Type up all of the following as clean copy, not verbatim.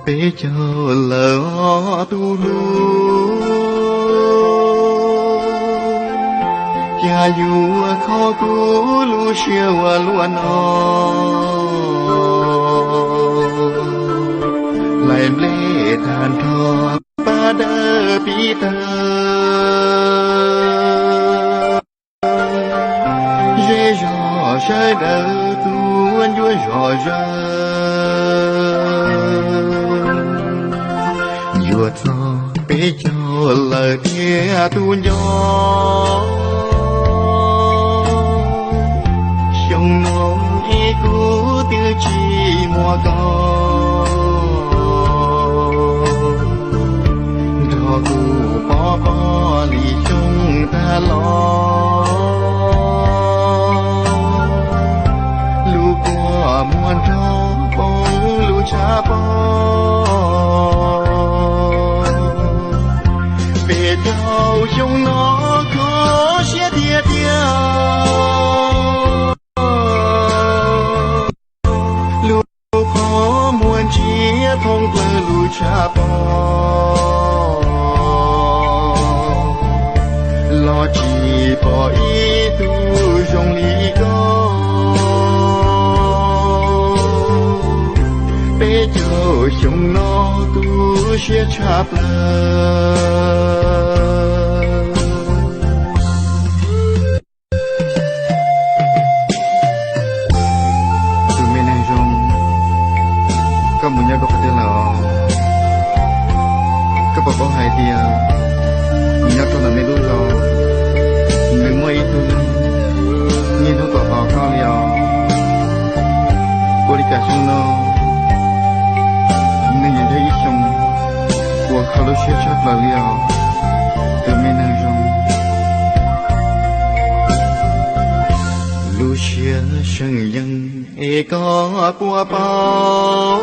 bế chờ lỡ tu lu cha dù khó cứu lu chia và luôn lại lệ than thọ ba đơ bi tơ dễ dò sẽ đỡ tuôn vui dò dơ vượt gió bế cho lời thia tu gió sông nông y cú tiêu chi mùa cao đò cú bỏ bỏ lì chung ta lo lu qua muôn trao bông lu cha bông về đâu trong nó có sẽ thiệt lu khó muôn chia thông bờ lu cha bông lo chỉ bỏ ý tu trong lý có bế cho trong nó tu sẽ chắp lời các bạn nhớ có phải là các bạn có hai tia nhớ cho là mấy đứa rồi người mới tu nhìn nó có họ cao liao cô đi cả sông nó nên nhìn thấy ít sông củaเขาlúc chia chắc là liao từ mấy năm rồi lúc chia sân dân e có qua bao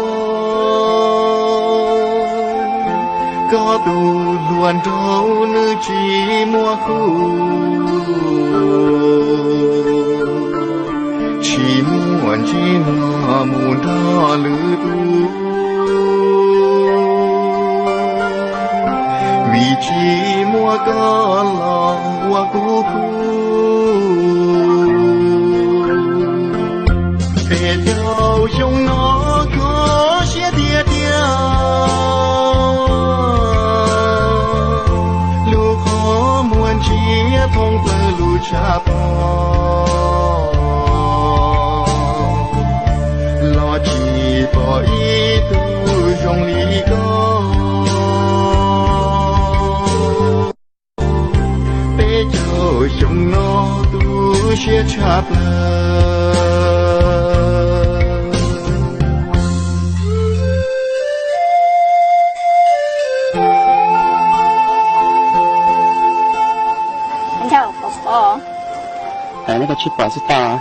có tu luôn trâu nữ chỉ mua khu chỉ muốn chỉ mua muốn thọ lư tu vì chỉ mua có lòng qua khu về đâu trong nó có sẽ thiệt lu khó muôn chia thông bờ lu cha bông lo chỉ bỏ ý tu trong lý có bế cho trong nó tu sẽ chắp lời nó có chip bỏ sao ta?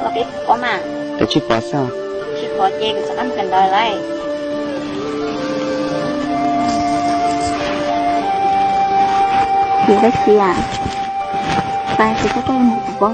Có biết có mà. Cái chip bỏ sao? Chip bỏ chê cũng sẽ ăn gần đời lại. Chị rất chi à? Tại chị có cái một bó.